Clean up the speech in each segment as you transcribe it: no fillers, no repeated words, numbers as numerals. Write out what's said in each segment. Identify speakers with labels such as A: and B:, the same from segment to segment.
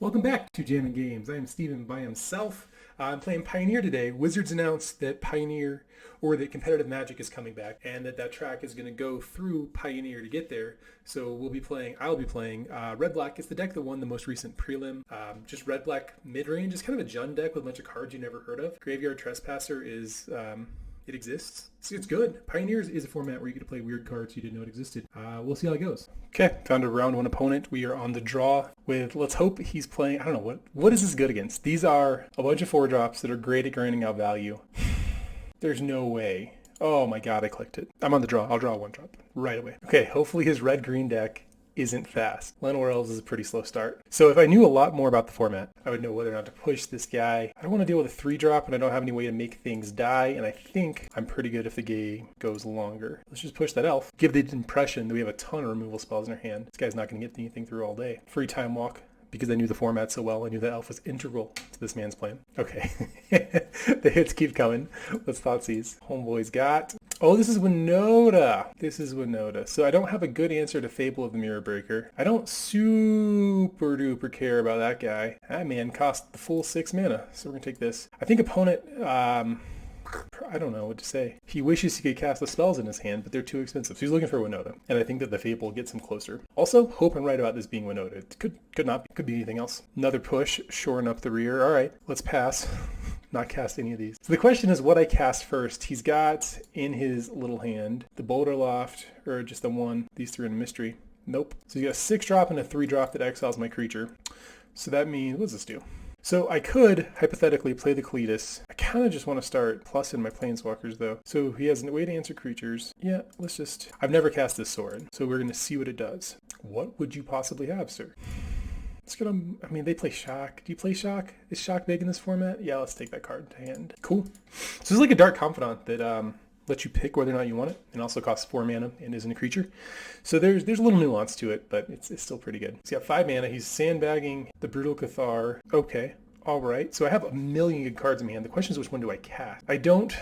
A: Welcome back to Jammin' Games. I am Steven by himself. I'm playing Pioneer today. Wizards announced that Pioneer, or that competitive Magic is coming back, and that track is going to go through Pioneer to get there. So I'll be playing Red-Black. It's the deck that won the most recent prelim. Just Red-Black Midrange. It's kind of a Jund deck with a bunch of cards you never heard of. Graveyard Trespasser is... it exists. It's good. Pioneers is a format where you get to play weird cards you didn't know it existed. We'll see how it goes. Okay, found a round one opponent. We are on the draw with, let's hope he's playing, I don't know, what is this good against? These are a bunch of 4-drops that are great at grinding out value. There's no way. Oh my god, I clicked it. I'm on the draw. I'll draw a 1-drop right away. Okay, hopefully his red-green deck isn't fast. Llanowar Elves is a pretty slow start. So if I knew a lot more about the format, I would know whether or not to push this guy. I don't want to deal with a 3-drop, and I don't have any way to make things die, and I think I'm pretty good if the game goes longer. Let's just push that elf. Give the impression that we have a ton of removal spells in our hand. This guy's not going to get anything through all day. Free time walk. Because I knew the format so well, I knew that elf was integral to this man's plan. Okay. The hits keep coming. Let's Thoughtseize. Homeboy's got... Oh, this is Winota. So I don't have a good answer to Fable of the Mirror Breaker. I don't super duper care about that guy. That man cost the full 6 mana, so we're going to take this. I think opponent... I don't know what to say. He wishes he could cast the spells in his hand, but they're too expensive. So he's looking for Winota, and I think that the Fable gets him closer. Also, hope I'm right about this being Winota. It could not be. Could be anything else. Another push, shoring up the rear. All right, let's pass. Not cast any of these. So the question is what I cast first. He's got in his little hand the Boulder Loft, or just the one. These three in a mystery. Nope. So he's got a 6-drop and a 3-drop that exiles my creature. So that means, what does this do? So I could, hypothetically, play the Cletus. I kind of just want to start plussing my Planeswalkers, though. So he has a way to answer creatures. Yeah, let's just... I've never cast this sword, so we're going to see what it does. What would you possibly have, sir? Let's get them... I mean, they play Shock. Do you play Shock? Is Shock big in this format? Yeah, let's take that card to hand. Cool. So this is like a Dark Confidant that... lets you pick whether or not you want it, and also costs 4 mana and isn't a creature. So there's a little nuance to it, but it's still pretty good. He's got 5 mana. He's sandbagging the Brutal Cathar. Okay, all right. So I have a million good cards in my hand. The question is, which one do I cast? I don't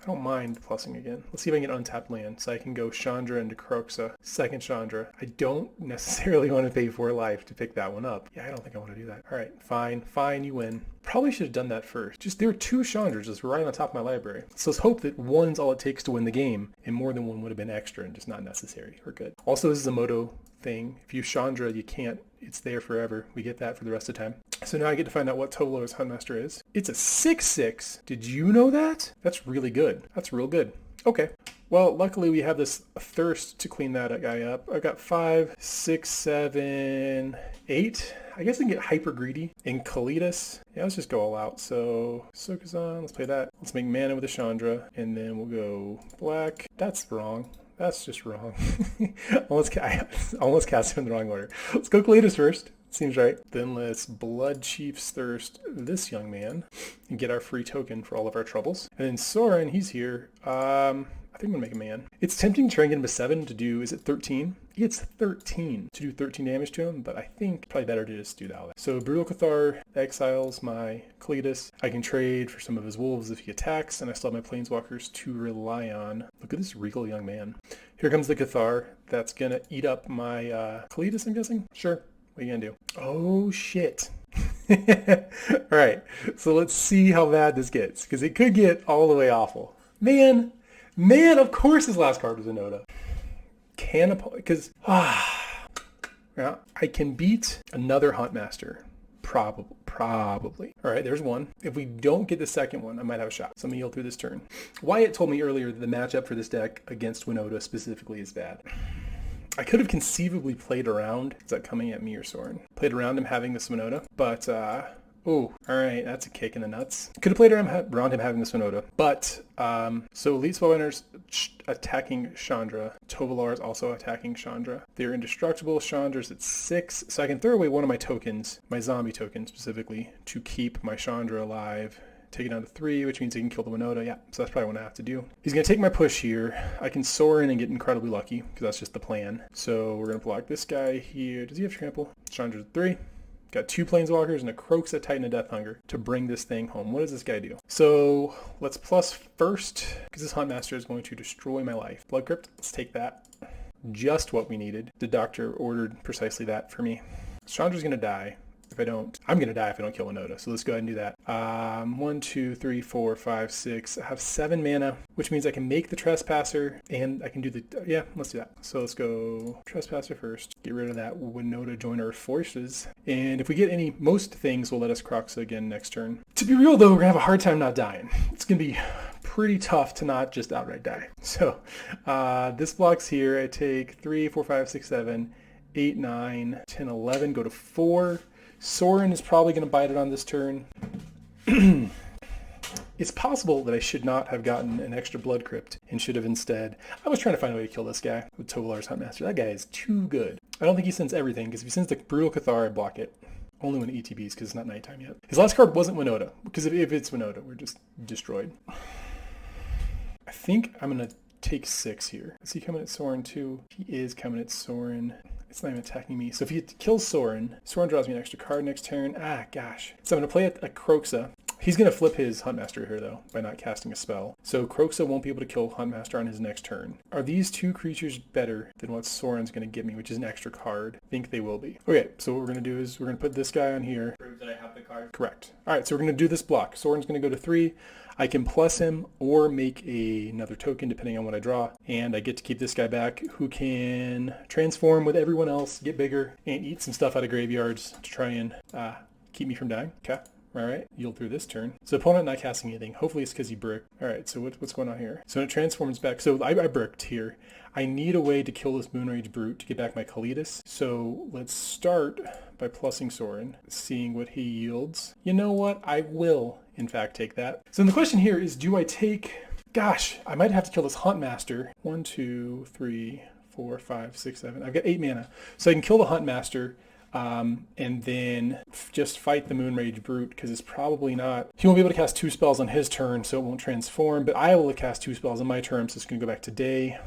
A: mind plussing again. Let's see if I can get untapped land. So I can go Chandra into Kroxa, second Chandra. I don't necessarily want to pay 4 life to pick that one up. Yeah, I don't think I want to do that. All right, fine, you win. Probably should have done that first. Just there were 2 Chandras just right on top of my library. So let's hope that one's all it takes to win the game, and more than one would have been extra and just not necessary. We're good. Also, this is a Moto thing. If you Chandra, you can't. It's there forever. We get that for the rest of the time. So now I get to find out what Tobler's Huntmaster is. It's a 6/6. Did you know that? That's really good. That's real good. Okay. Well, luckily we have this thirst to clean that guy up. I've got 5, 6, 7, 8. I guess I can get hyper greedy in Kalitas. Yeah, let's just go all out. So Sokazan, let's play that. Let's make mana with a Chandra, and then we'll go black. That's wrong. That's just wrong. I almost cast him in the wrong order. Let's go Kalitas first. Seems right. Then let's Blood Chief's Thirst this young man and get our free token for all of our troubles. And then Soren, he's here. I think I'm going to make a man. It's tempting to try and get him to 7 to do, is it 13? It's 13 to do 13 damage to him, but I think probably better to just do that. So Brutal Cathar exiles my Cletus. I can trade for some of his wolves if he attacks, and I still have my Planeswalkers to rely on. Look at this regal young man. Here comes the Cathar. That's going to eat up my Cletus, I'm guessing? Sure. What are you going to do? Oh, shit. All right. So let's see how bad this gets, because it could get all the way awful. Man, of course his last card was a Winota. Because yeah, I can beat another Huntmaster. Probably. All right, there's one. If we don't get the second one, I might have a shot. So I'm going to yield through this turn. Wyatt told me earlier that the matchup for this deck against Winota specifically is bad. I could have conceivably played around, is that coming at me or Soren? Played around him having this Winota, but oh, all right, that's a kick in the nuts. Could have played around him having this Winota, but so Elite Spellbinders attacking Chandra. Tovolar is also attacking Chandra. They're indestructible. Chandra's at 6, so I can throw away one of my tokens, my zombie token specifically, to keep my Chandra alive. Take it down to 3, which means he can kill the Winota. Yeah, so that's probably what I have to do. He's going to take my push here. I can soar in and get incredibly lucky, because that's just the plan. So we're going to block this guy here. Does he have trample? Chandra's at 3. Got 2 Planeswalkers and a Kroxa, Titan of Deathhunger to bring this thing home. What does this guy do? So let's plus first, because this Huntmaster is going to destroy my life. Blood Crypt, let's take that. Just what we needed. The doctor ordered precisely that for me. Chandra's going to die. if I don't. I'm going to die if I don't kill Winota. So let's go ahead and do that. 1, 2, 3, 4, 5, 6. I have 7 mana, which means I can make the Trespasser and I can do the, yeah, let's do that. So let's go Trespasser first. Get rid of that Winota, join our forces. And if we get most things will let us Croxa again next turn. To be real though, we're going to have a hard time not dying. It's going to be pretty tough to not just outright die. So this blocks here. I take 3, 4, 5, 6, 7, 8, 9, 10, 11, go to 4. Sorin is probably going to bite it on this turn. It's possible that I should not have gotten an extra Blood Crypt and should have instead. I was trying to find a way to kill this guy with Tovolar's Huntmaster. That guy is too good. I don't think he sends everything, because if he sends the Brutal Cathar, I block it. Only when it ETBs, because it's not nighttime yet. His last card wasn't Winota, because if it's Winota, we're just destroyed. I think I'm going to take 6 here. Is he coming at Sorin too? He is coming at Sorin. It's not even attacking me. So if he kills Sorin, Sorin draws me an extra card next turn. Ah, gosh. So I'm going to play a Croxa. He's going to flip his Huntmaster here, though, by not casting a spell. So Croxa won't be able to kill Huntmaster on his next turn. Are these 2 creatures better than what Sorin's going to give me, which is an extra card? I think they will be. Okay, so what we're going to do is we're going to put this guy on here.
B: Prove that I have the card.
A: Correct. All right, so we're going to do this block. Sorin's going to go to 3. I can plus him or make another token depending on what I draw. And I get to keep this guy back who can transform with everyone else, get bigger, and eat some stuff out of graveyards to try and keep me from dying. Okay. All right, yield through this turn. So opponent not casting anything. Hopefully it's because he bricked. All right, so what's going on here? So it transforms back. So I bricked here. I need a way to kill this Moonrage Brute to get back my Kalitas. So let's start by plussing Sorin, seeing what he yields. You know what? I will, in fact, take that. So then the question here is, do I take... Gosh, I might have to kill this Huntmaster. 1, 2, 3, 4, 5, 6, 7. I've got 8 mana. So I can kill the Huntmaster. And then just fight the Moonrage Brute, because it's probably not... He won't be able to cast 2 spells on his turn, so it won't transform, but I will cast 2 spells on my turn, so it's going to go back to day.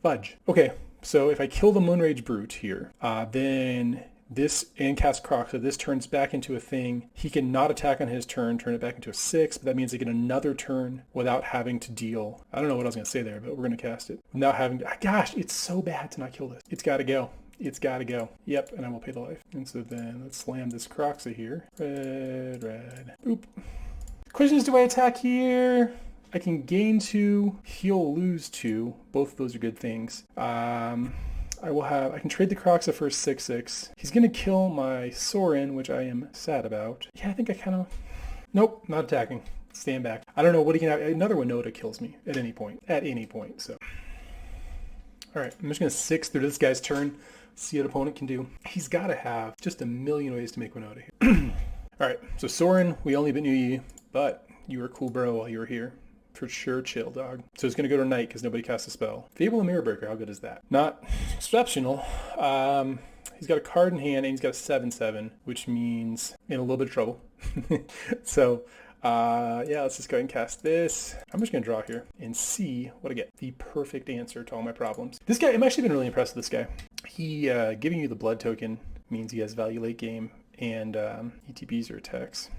A: Fudge. Okay, so if I kill the Moonrage Brute here, then this and cast Croxa, this turns back into a thing. He can not attack on his turn, turn it back into a 6, but that means I get another turn without having to deal. I don't know what I was going to say there, but we're going to cast it. Without having to... Gosh, it's so bad to not kill this. It's got to go. It's got to go. Yep, and I will pay the life. And so then let's slam this Croxa here. Red, red. Boop. Question is, do I attack here? I can gain 2, he'll lose 2. Both of those are good things. I can trade the Croxa for a 6/6. He's going to kill my Sorin, which I am sad about. Yeah, I think I kind of... Nope, not attacking. Stand back. I don't know what he can have. Another Winota kills me at any point. At any point, so... All right, I'm just going to 6 through this guy's turn. See what opponent can do. He's got to have just a million ways to make Winota here. All right, so Sorin, we only bit you, but you were cool bro while you were here. For sure, chill, dog. So it's going to go to night because nobody casts a spell. Fable and Mirror Breaker, how good is that? Not exceptional. He's got a card in hand and he's got a 7/7, which means in a little bit of trouble. So, yeah, let's just go ahead and cast this. I'm just going to draw here and see what I get. The perfect answer to all my problems. This guy, I'm actually been really impressed with this guy. He, giving you the blood token means he has value late game and ETBs or attacks.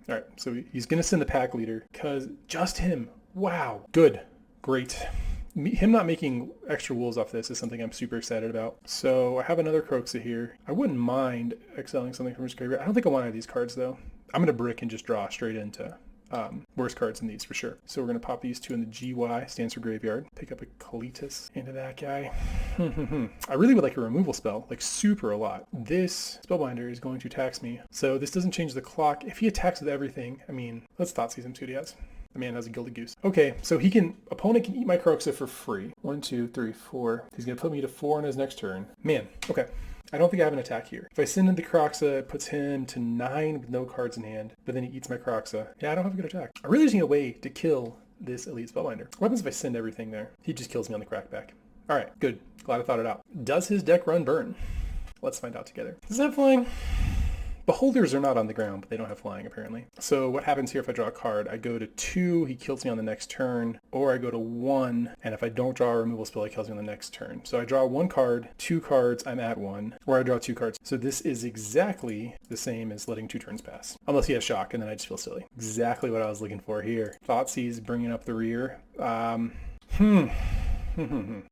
A: All right, so he's going to send the pack leader because just him. Wow. Good. Great. Him not making extra wolves off this is something I'm super excited about. So I have another Croxa here. I wouldn't mind exiling something from his graveyard. I don't think I want any of these cards, though. I'm going to brick and just draw straight into worse cards than these for sure. So we're going to pop these 2 in the GY, stands for graveyard. Pick up a Kalitas into that guy. I really would like a removal spell, like super a lot. This Spellbinder is going to tax me. So this doesn't change the clock. If he attacks with everything, I mean, let's Thoughtseize him, see what he has. The man has a Gilded Goose. Okay, so opponent can eat my Croxa for free. 1, 2, 3, 4. He's going to put me to 4 on his next turn. Man, okay. I don't think I have an attack here. If I send in the Croxa, it puts him to 9 with no cards in hand, but then he eats my Croxa. Yeah, I don't have a good attack. I really just need a way to kill this Elite Spellbinder. What happens if I send everything there? He just kills me on the crackback. All right, good. Glad I thought it out. Does his deck run burn? Let's find out together. Does that flying? Beholders are not on the ground, but they don't have flying, apparently. So what happens here if I draw a card? I go to 2, he kills me on the next turn, or I go to 1, and if I don't draw a removal spell, he kills me on the next turn. So I draw 1 card, 2 cards, I'm at 1, or I draw 2 cards. So this is exactly the same as letting 2 turns pass. Unless he has shock, and then I just feel silly. Exactly what I was looking for here. Thoughtseize bringing up the rear. All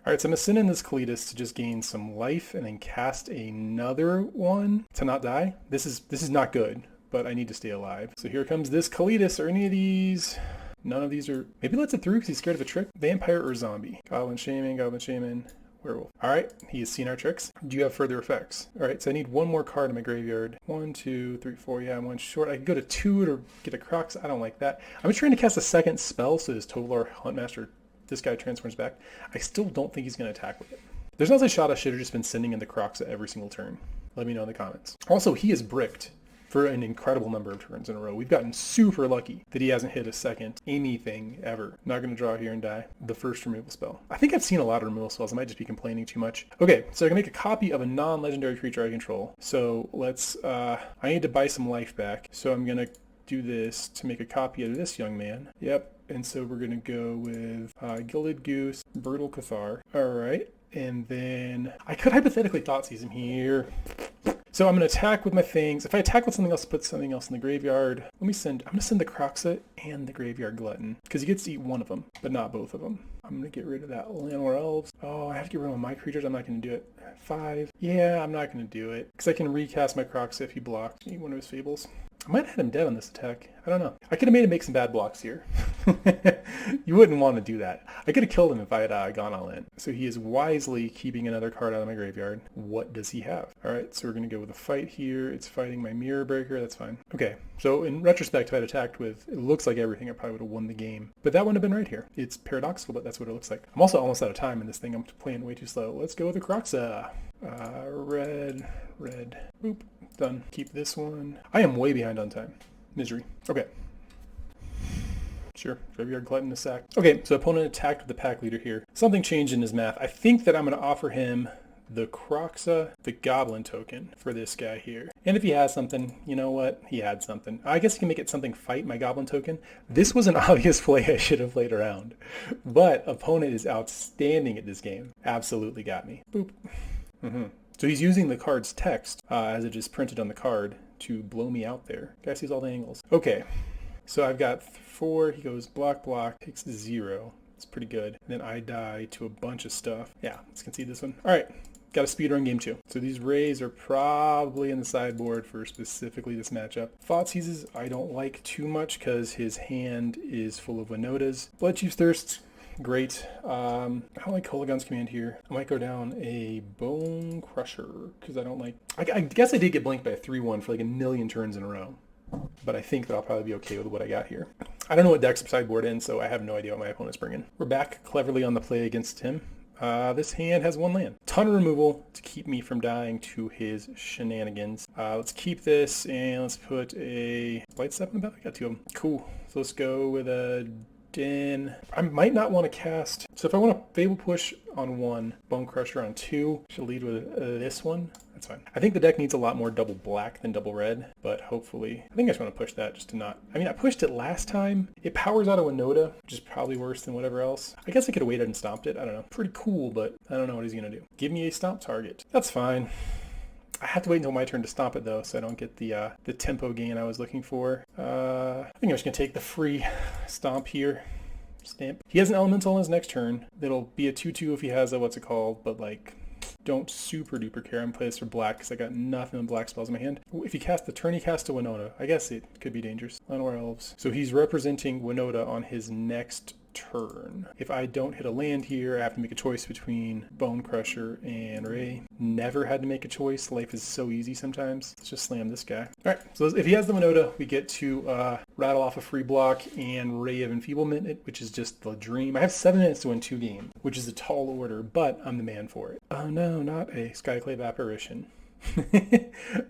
A: right, so I'm gonna send in this Cletus to just gain some life and then cast another one to not die. This is not good, but I need to stay alive. So here comes this Cletus. Are any of these? None of these are. Maybe lets it through because he's scared of a trick. Vampire or zombie? Goblin Shaman, werewolf. All right, he has seen our tricks. Do you have further effects? All right, so I need one more card in my graveyard. 1, 2, 3, 4. Yeah, I'm one short. I can go to 2 to get a Crocs. I don't like that. I'm trying to cast a second spell, so this Tovolar Huntmaster, this guy transforms back. I still don't think he's going to attack with it. There's also a shot I should have just been sending in the Crocs at every single turn. Let me know in the comments. Also, he is bricked for an incredible number of turns in a row. We've gotten super lucky that he hasn't hit a second anything ever. Not going to draw here and die. The first removal spell. I think I've seen a lot of removal spells. I might just be complaining too much. Okay, so I can make a copy of a non-legendary creature I control. So let's, I need to buy some life back. So I'm going to do this to make a copy of this young man. Yep, and so we're going to go with Gilded Goose, Brutal Cathar. All right, and then I could hypothetically Thoughtseize him here. So I'm going to attack with my things. If I attack with something else, put something else in the graveyard. I'm going to send the Croxa and the Graveyard Glutton because he gets to eat one of them, but not both of them. I'm going to get rid of that Llanowar Elves. Oh, I have to get rid of my creatures. I'm not going to do it. 5. Yeah, I'm not going to do it because I can recast my Croxa if he blocks one of his Fables. I might have had him dead on this attack. I don't know. I could have made him make some bad blocks here. You wouldn't want to do that. I could have killed him if I had gone all in. So he is wisely keeping another card out of my graveyard. What does he have? All right, so we're going to go with a fight here. It's fighting my Mirror Breaker. That's fine. Okay, so in retrospect, if I had attacked with, it looks like everything, I probably would have won the game. But that wouldn't have been right here. It's paradoxical, but that's what it looks like. I'm also almost out of time in this thing. I'm playing way too slow. Let's go with the Croxa. Red. Boop. Done. Keep this one. I am way behind on time. Misery. Okay. Sure. Graveyard Glutton in a sack. Okay, so opponent attacked with the pack leader here. Something changed in his math. I think that I'm going to offer him the Croxa, the Goblin token for this guy here. And if he has something, you know what? He had something. I guess he can make it something fight my Goblin token. This was an obvious play I should have played around. But opponent is outstanding at this game. Absolutely got me. Boop. So he's using the card's text as it is printed on the card to blow me out there. Guy sees all the angles. Okay, so I've got 4. He goes block, takes 0. It's pretty good. And then I die to a bunch of stuff. Yeah, let's concede this one. All right, got a speedrun game 2. So these rays are probably in the sideboard for specifically this matchup. Thoughtseizes I don't like too much because his hand is full of Winotas. Bloodchief's Thirst. Great. I don't like Hologon's Command here. I might go down a Bone Crusher because I don't like... I guess I did get blanked by a 3-1 for like a million turns in a row. But I think that I'll probably be okay with what I got here. I don't know what deck's sideboard in, so I have no idea what my opponent's bringing. We're back cleverly on the play against him. This hand has 1 land. Ton of removal to keep me from dying to his shenanigans. Let's keep this and let's put a Blightstep in the back. I got 2 of them. Cool. So let's go with a... Den. I might not want to cast. So if I want to Fable Push on 1, Bone Crusher on 2, should lead with this one. That's fine. I think the deck needs a lot more double black than double red, but hopefully, I think I just want to push that just to not. I mean, I pushed it last time. It powers out a Winota, which is probably worse than whatever else. I guess I could have waited and stomped it. I don't know. Pretty cool, but I don't know what he's going to do. Give me a stomp target. That's fine. I have to wait until my turn to stomp it though, so I don't get the tempo gain I was looking for. I think I'm just gonna take the free stomp here. Stamp. He has an elemental on his next turn. That'll be a 2/2 if he has a what's it called, but like don't super duper care. I'm gonna play this for black because I got nothing but black spells in my hand. If he casts the turn he casts a Winota, I guess it could be dangerous. Llanowar Elves. So he's representing Winota on his next turn. If I don't hit a land here, I have to make a choice between Bone Crusher and Ray. Never had to make a choice. Life is so easy sometimes. Let's just slam this guy. All right, so if he has the Winota, we get to rattle off a free block and Ray of Enfeeblement, which is just the dream. I have 7 minutes to win 2 games, which is a tall order, but I'm the man for it. Oh no, not a Skyclave Apparition.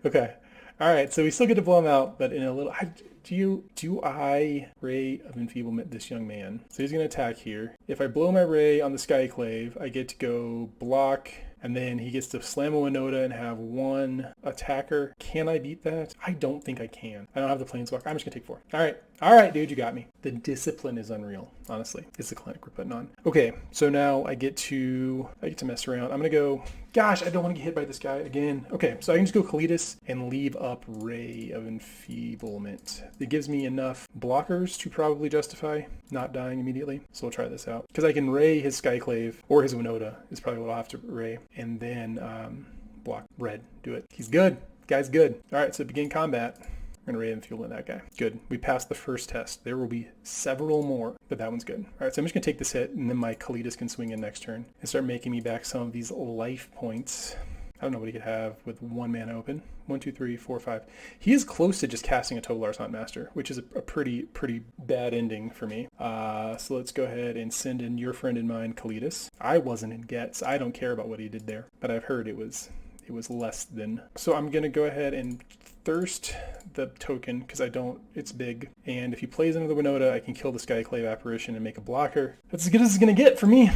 A: Okay. All right, so we still get to blow him out, but in a little... Do I Ray of Enfeeblement this young man? So he's going to attack here. If I blow my Ray on the Skyclave, I get to go block, and then he gets to slam a Winota and have 1 attacker. Can I beat that? I don't think I can. I don't have the Planeswalker. I'm just going to take 4. All right, dude, you got me. The discipline is unreal, honestly. It's the clinic we're putting on. Okay, so now I get to mess around. I'm going to go Gosh, I don't want to get hit by this guy again. Okay, so I can just go Kalitas and leave up Ray of Enfeeblement. It gives me enough blockers to probably justify not dying immediately. So we'll try this out. Because I can Ray his Skyclave, or his Winota is probably what I'll have to Ray. And then block red. Do it. He's good. Guy's good. All right, so begin combat. I'm going to Ray and Fuel in that guy. Good. We passed the first test. There will be several more, but that one's good. All right, so I'm just going to take this hit, and then my Kalitas can swing in next turn and start making me back some of these life points. I don't know what he could have with 1 mana open. 1, 2, 3, 4, 5. He is close to just casting a Tovolar's Huntmaster, which is a pretty bad ending for me. So let's go ahead and send in your friend and mine, Kalitas. I wasn't in Gets. I don't care about what he did there, but I've heard it was less than. So I'm going to go ahead and thirst the token because it's big. And if he plays into the Winota, I can kill the Skyclave Apparition and make a blocker. That's as good as it's going to get for me.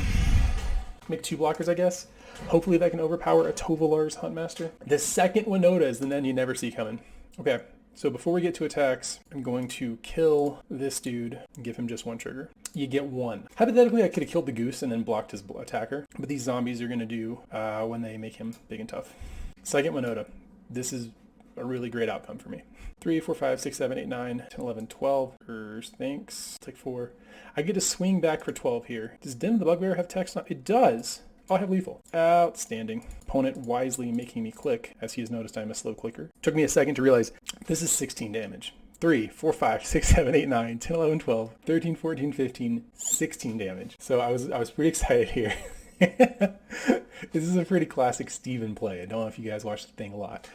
A: Make 2 blockers, I guess. Hopefully that can overpower a Tovolar's Huntmaster. The second Winota is the end you never see coming. Okay, so before we get to attacks, I'm going to kill this dude and give him just 1 trigger. You get 1. Hypothetically, I could have killed the goose and then blocked his attacker, but these zombies are going to do when they make him big and tough. Second Winota. This is a really great outcome for me. 3, 4, 5, 6, 7, 8, 9, 10, 11, 12. Thanks. Take 4. I get to swing back for 12 here. Does Den of the Bugbear have text on? It does. I'll have lethal. Outstanding. Opponent wisely making me click as he has noticed I'm a slow clicker. Took me a second to realize this is 16 damage. 3, 4, 5, 6, 7, 8, 9, 10, 11, 12, 13, 14, 15, 16 damage. So I was pretty excited here. This is a pretty classic Steven play. I don't know if you guys watch the thing a lot.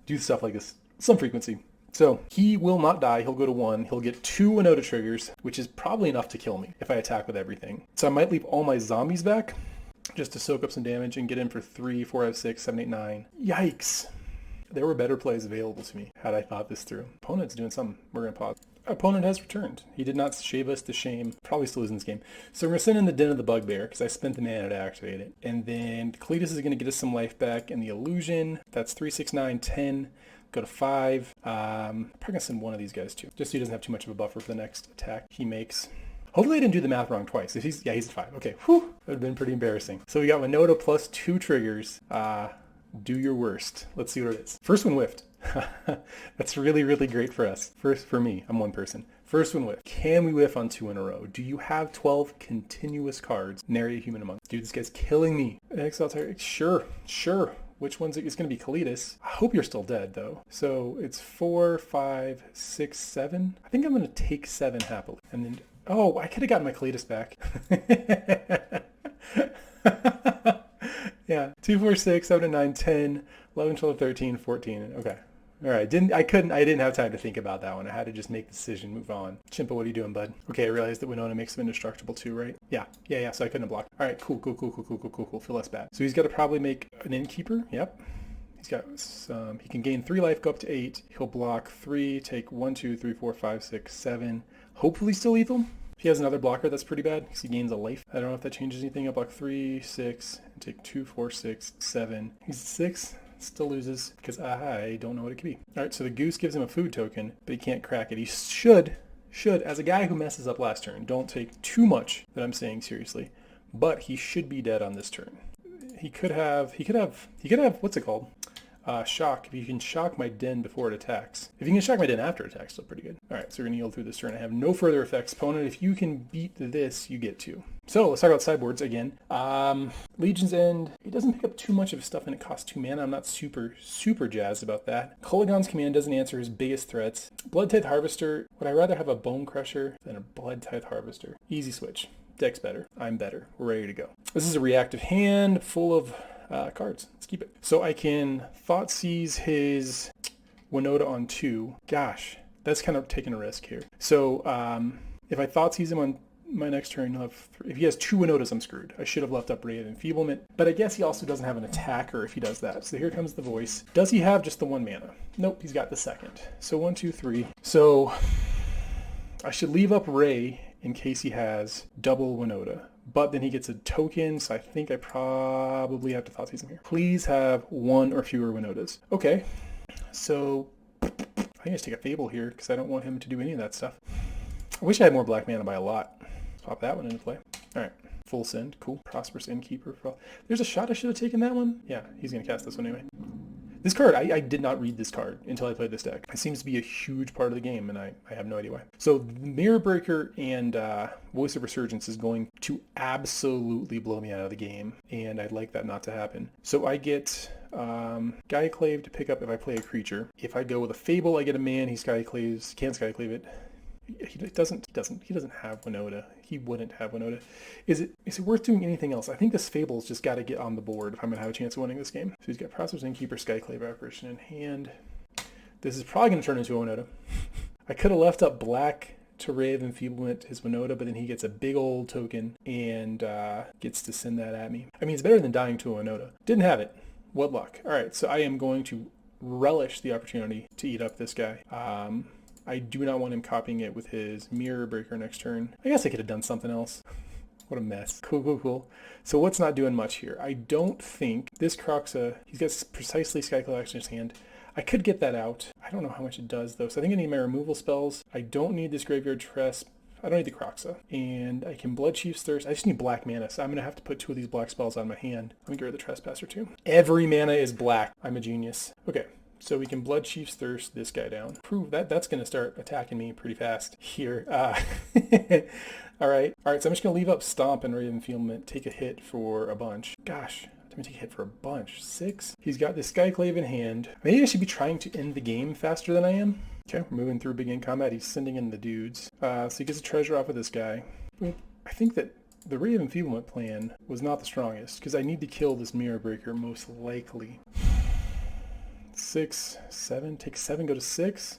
A: Do stuff like this, some frequency. So he will not die. He'll go to 1. He'll get 2 Winota triggers, which is probably enough to kill me if I attack with everything. So I might leave all my zombies back just to soak up some damage and get in for 3, 4, 5, 6, 7, 8, 9. Yikes. There were better plays available to me had I thought this through. Opponent's doing something. We're going to pause. Opponent has returned. He did not shave us to shame. Probably still losing this game. So we're going to send in the Den of the Bugbear because I spent the mana to activate it. And then Kalitas is going to get us some life back. And the Illusion, that's 3, 6, 9, 10. Go to 5. Probably going to send one of these guys too. Just so he doesn't have too much of a buffer for the next attack he makes. Hopefully I didn't do the math wrong twice. If he's at 5. Okay, whew. That would have been pretty embarrassing. So we got Winota plus 2 triggers. Do your worst. Let's see what it is. First one whiffed. That's really great for us. First for me, I'm one person. First one whiff. Can we whiff on 2 in a row? Do you have 12 continuous cards? Nary a human among. Dude, this guy's killing me. Exile Tyrant. Sure. Which one's it? It's going to be Kalitas. I hope you're still dead though. So it's 4, 5, 6, 7. I think I'm going to take 7 happily. And then, oh, I could have gotten my Kalitas back. Yeah, 2, 4, 6, 7, 9, 10, 11, 12, 13, 14. Okay. All right. I didn't have time to think about that one. I had to just make the decision, move on. Chimpa, what are you doing, bud? Okay, I realized that Winota makes him indestructible too, right? Yeah. So I couldn't have blocked. All right, cool. Feel less bad. So he's got to probably make an Innkeeper. Yep. He's got some, he can gain 3 life, go up to 8. He'll block 3, take 1, 2, 3, 4, 5, 6, 7. Hopefully still lethal. He has another blocker that's pretty bad because he gains a life. I don't know if that changes anything. I'll block 3, 6, and take 2, 4, 6, 7. He's 6, still loses because I don't know what it could be. All right, so the goose gives him a food token, but he can't crack it. He should, as a guy who messes up last turn, don't take too much that I'm saying seriously, but he should be dead on this turn. He could have, what's it called? Shock. If you can shock my den before it attacks. If you can shock my den after it attacks, still pretty good. All right, so we're going to yield through this turn. I have no further effects. Opponent, if you can beat this, you get 2. So let's talk about sideboards again. Legion's End. It doesn't pick up too much of his stuff and it costs 2 mana. I'm not super jazzed about that. Koligon's Command doesn't answer his biggest threats. Bloodtithe Harvester. Would I rather have a Bone Crusher than a Bloodtithe Harvester? Easy switch. Deck's better. I'm better. We're ready to go. This is a reactive hand full of cards. Let's keep it. So I can Thoughtseize his Winota on 2. Gosh, that's kind of taking a risk here. So if I Thoughtseize him on my next turn, he'll have if he has 2 Winotas, I'm screwed. I should have left up Ray of Enfeeblement, but I guess he also doesn't have an attacker if he does that. So here comes the voice. Does he have just the 1 mana? Nope, he's got the second. So 1, 2, 3. So I should leave up Ray in case he has double Winota. But then he gets a token, so I think I probably have to Thoughtseize him here. Please have 1 or fewer Winotas. Okay, so I think I just take a Fable here because I don't want him to do any of that stuff. I wish I had more black mana by a lot. Let's pop that one into play. All right, Full send. Cool. Prosperous Innkeeper. There's a shot I should have taken that one. Yeah, he's going to cast this one anyway. This card, I did not read this card until I played this deck. It seems to be a huge part of the game, and I have no idea why. So Mirror Breaker and Voice of Resurgence is going to absolutely blow me out of the game, and I'd like that not to happen. So I get Skyclave to pick up if I play a creature. If I go with a Fable, I get a man. He Skyclaves, can't Skyclave it. He doesn't have Winota. He wouldn't have Winota. Is it worth doing anything else? I think this Fable's just got to get on the board if I'm going to have a chance of winning this game. So he's got Prosperous Innkeeper, Skyclave Apparition in hand. This is probably going to turn into a Winota. I could have left up black to Ray of Enfeeblement his Winota, but then he gets a big old token and gets to send that at me. I mean, it's better than dying to a Winota. Didn't have it. What luck. All right, so I am going to relish the opportunity to eat up this guy. I do not want him copying it with his Mirror Breaker next turn. I guess I could have done something else. What a mess. Cool. So what's not doing much here? I don't think this Croxa, he's got precisely Skyclave action in his hand. I could get that out. I don't know how much it does though. So I think I need my removal spells. I don't need this Graveyard Tresp. I don't need the Croxa. And I can Blood Chief's Thirst. I just need black mana, so I'm going to have to put 2 of these black spells on my hand. Let me get rid of the Trespasser too. Every mana is black. I'm a genius. Okay. So we can Blood Chief's Thirst this guy down. Prove that's going to start attacking me pretty fast here. All right, so I'm just going to leave up Stomp and Ray of Enfeeblement, take a hit for a bunch. Gosh, I'm going to take a hit for a bunch. 6. He's got this Skyclave in hand. Maybe I should be trying to end the game faster than I am. Okay, we're moving through begin combat. He's sending in the dudes. So he gets a treasure off of this guy. I think that the Ray of Enfeeblement plan was not the strongest because I need to kill this Mirror Breaker most likely. 6, 7, take 7, go to 6.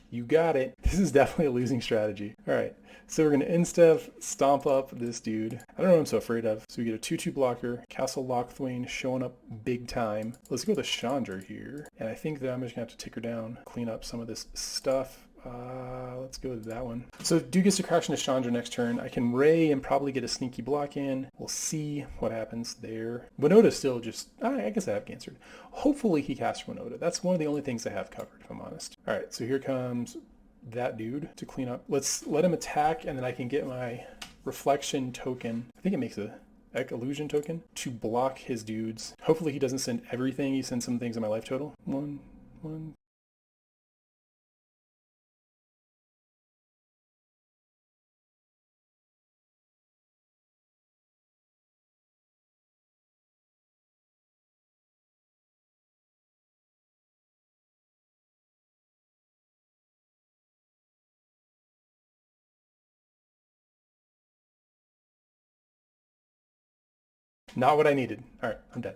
A: You got it. This is definitely a losing strategy. All right, so we're going to instead stomp up this dude. I don't know what I'm so afraid of. So we get a 2/2 blocker, Castle Lochthwain showing up big time. Let's go with Chandra here. And I think that I'm just going to have to take her down, clean up some of this stuff. Let's go with that one. So dude gets to crash into Chandra next turn. I can Ray and probably get a sneaky block in. We'll see what happens there. Winota's still just, I guess I have answered. Hopefully he casts Winota. That's one of the only things I have covered, if I'm honest. All right, so here comes that dude to clean up. Let's let him attack, and then I can get my reflection token. I think it makes a illusion token to block his dudes. Hopefully he doesn't send everything. He sends some things on my life total. 1. Not what I needed. All right, I'm dead.